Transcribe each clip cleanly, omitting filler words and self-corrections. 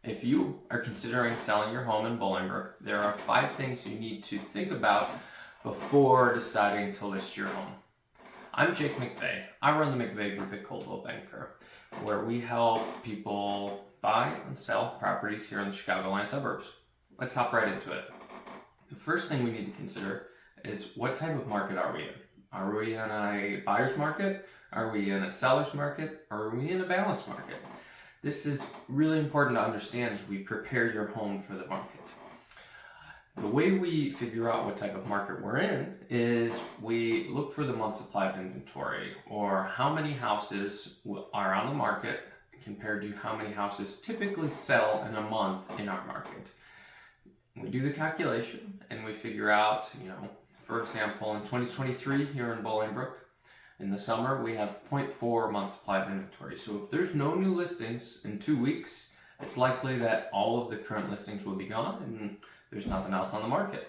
If you are considering selling your home in Bolingbrook, there are 5 things you need to think about before deciding to list your home. I'm Jake McVeigh. I run the McVeigh Group at Coldwell Banker, where we help people buy and sell properties here in the Chicagoland suburbs. Let's hop right into it. The first thing we need to consider is what type of market are we in? Are we in a buyer's market? Are we in a seller's market? Or are we in a balanced market? This is really important to understand as we prepare your home for the market. The way we figure out what type of market we're in is we look for the month supply of inventory, or how many houses are on the market compared to how many houses typically sell in a month in our market. We do the calculation and we figure out, for example, in 2023 here in Bolingbrook, in the summer, we have 0.4 months supply of inventory. So if there's no new listings in 2 weeks, it's likely that all of the current listings will be gone and there's nothing else on the market.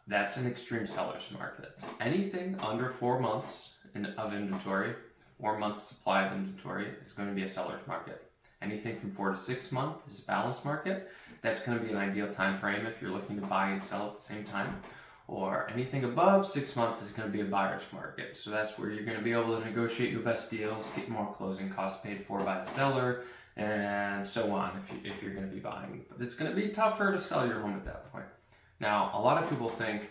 That's an extreme seller's market. Anything under 4 months of inventory, 4 months supply of inventory, is going to be a seller's market. Anything from 4 to 6 months is a balanced market. That's going to be an ideal time frame if you're looking to buy and sell at the same time. Or anything above 6 months is going to be a buyer's market. So that's where you're going to be able to negotiate your best deals, get more closing costs paid for by the seller, and so on if you're going to be buying. But it's going to be tougher to sell your home at that point. Now, a lot of people think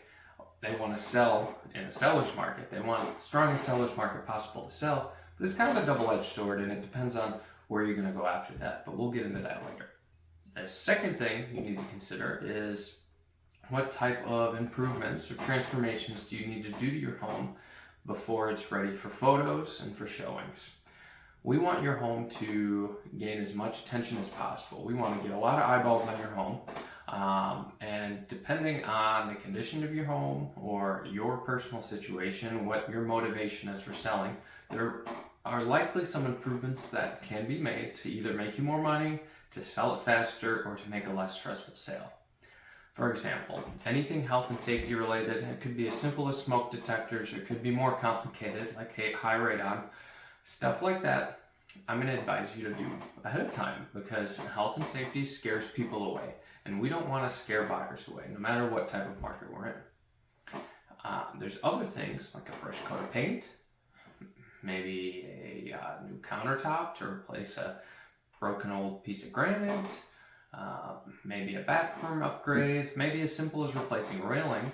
they want to sell in a seller's market. They want the strongest seller's market possible to sell, but it's kind of a double-edged sword, and it depends on where you're going to go after that. But we'll get into that later. The second thing you need to consider is what type of improvements or transformations do you need to do to your home before it's ready for photos and for showings? We want your home to gain as much attention as possible. We want to get a lot of eyeballs on your home. And depending on the condition of your home or your personal situation, what your motivation is for selling, there are likely some improvements that can be made to either make you more money, to sell it faster, or to make a less stressful sale. For example, anything health and safety related, it could be as simple as smoke detectors, or it could be more complicated, like high radon. Stuff like that, I'm going to advise you to do ahead of time, because health and safety scares people away, and we don't want to scare buyers away, no matter what type of market we're in. There's other things, like a fresh coat of paint, maybe a new countertop to replace a broken old piece of granite, maybe a bathroom upgrade, maybe as simple as replacing railing,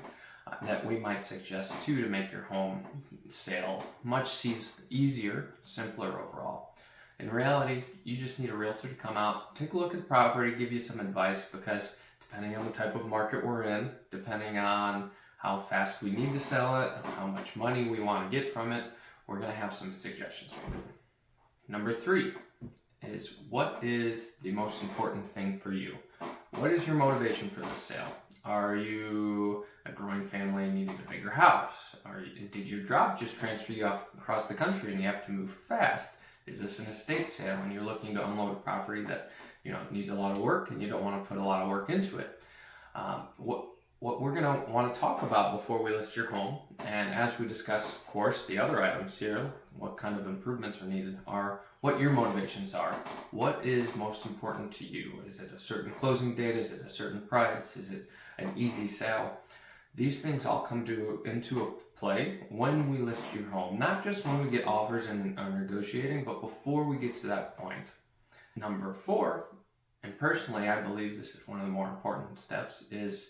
that we might suggest too, to make your home sale much easier, simpler overall. In reality, you just need a realtor to come out, take a look at the property, give you some advice, because depending on the type of market we're in, depending on how fast we need to sell it, how much money we want to get from it, we're going to have some suggestions for you. Number 3 is, what is the most important thing for you? What is your motivation for this sale? Are you a growing family and needing a bigger house? Did your job just transfer you across the country and you have to move fast? Is this an estate sale and you're looking to unload a property that needs a lot of work and you don't want to put a lot of work into it? What we're going to want to talk about before we list your home, and as we discuss, of course, the other items here, what kind of improvements are needed, are what your motivations are. What is most important to you? Is it a certain closing date? Is it a certain price? Is it an easy sale? These things all come into play when we list your home, not just when we get offers and are negotiating, but before we get to that point. Number 4, and personally I believe this is one of the more important steps, is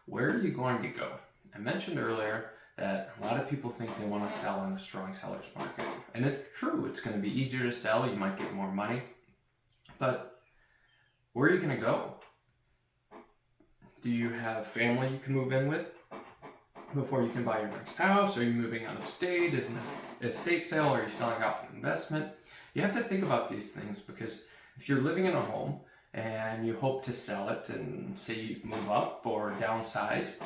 where are you going to go? I mentioned earlier that a lot of people think they want to sell in a strong seller's market. And it's true, it's going to be easier to sell, you might get more money. But where are you going to go? Do you have family you can move in with before you can buy your next house? Are you moving out of state? Is it an estate sale? Are you selling off an investment? You have to think about these things, because if you're living in a home and you hope to sell it and say you move up or downsize,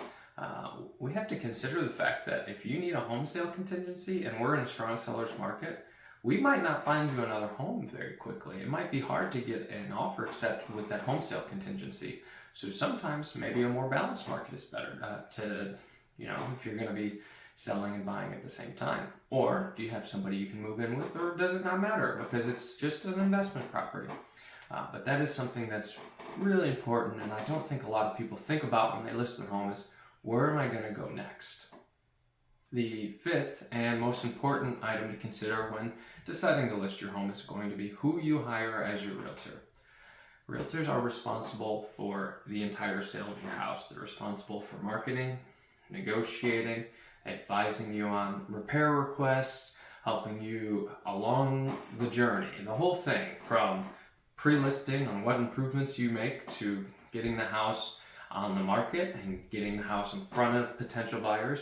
we have to consider the fact that if you need a home sale contingency and we're in a strong seller's market, we might not find you another home very quickly. It might be hard to get an offer accepted with that home sale contingency. So sometimes maybe a more balanced market is better if you're going to be selling and buying at the same time. Or do you have somebody you can move in with, or does it not matter because it's just an investment property? But that is something that's really important, and I don't think a lot of people think about when they list their home is, where am I going to go next? The fifth and most important item to consider when deciding to list your home is going to be who you hire as your realtor. Realtors are responsible for the entire sale of your house. They're responsible for marketing, negotiating, advising you on repair requests, helping you along the journey, the whole thing from pre-listing on what improvements you make to getting the house on the market and getting the house in front of potential buyers,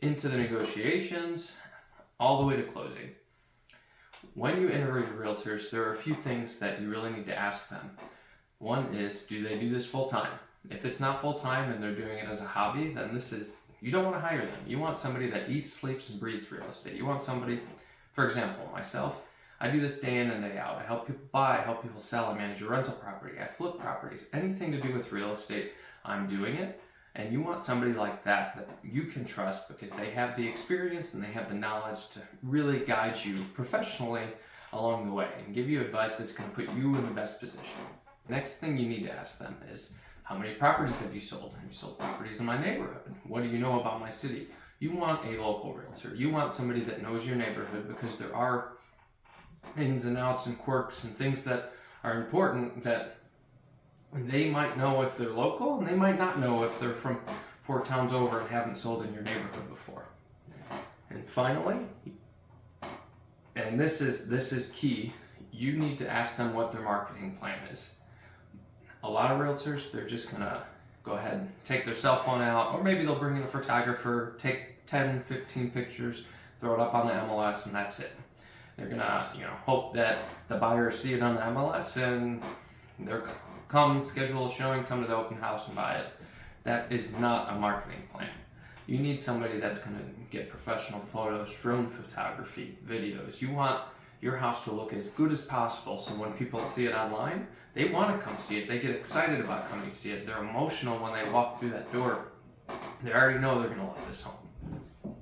into the negotiations, all the way to closing. When you interview realtors, there are a few things that you really need to ask them. One is, do they do this full time? If it's not full time and they're doing it as a hobby, then you don't want to hire them. You want somebody that eats, sleeps, and breathes real estate. You want somebody, for example, myself, I do this day in and day out. I help people buy, I help people sell, I manage a rental property, I flip properties. Anything to do with real estate, I'm doing it. And you want somebody like that you can trust because they have the experience and they have the knowledge to really guide you professionally along the way and give you advice that's going to put you in the best position. Next thing you need to ask them is, how many properties have you sold? Have you sold properties in my neighborhood? What do you know about my city? You want a local realtor. You want somebody that knows your neighborhood, because there are ins and outs and quirks and things that are important that they might know if they're local, and they might not know if they're from 4 towns over and haven't sold in your neighborhood before. And finally, and this is key, you need to ask them what their marketing plan is. A lot of realtors, they're just gonna go ahead and take their cell phone out, or maybe they'll bring in a photographer, take 10, 15 pictures, throw it up on the MLS, and that's it. They're gonna, hope that the buyers see it on the MLS and they're schedule a showing, come to the open house and buy it. That is not a marketing plan. You need somebody that's going to get professional photos, drone photography, videos. You want your house to look as good as possible, so when people see it online, they want to come see it. They get excited about coming to see it. They're emotional when they walk through that door. They already know they're going to love this home.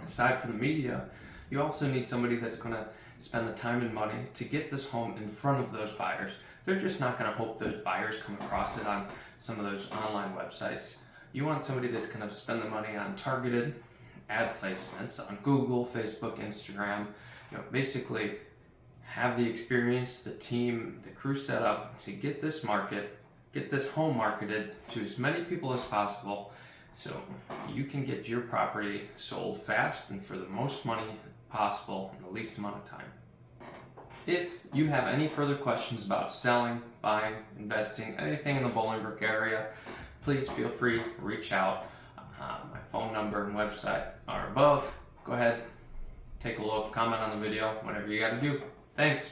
Aside from the media, you also need somebody that's going to spend the time and money to get this home in front of those buyers. They're just not going to hope those buyers come across it on some of those online websites. You want somebody that's going to spend the money on targeted ad placements on Google, Facebook, Instagram. Basically have the experience, the team, the crew set up to get this home marketed to as many people as possible, so you can get your property sold fast and for the most money possible in the least amount of time. If you have any further questions about selling, buying, investing, anything in the Bolingbrook area, please feel free to reach out. My phone number and website are above. Go ahead, take a look, comment on the video, whatever you got to do. Thanks.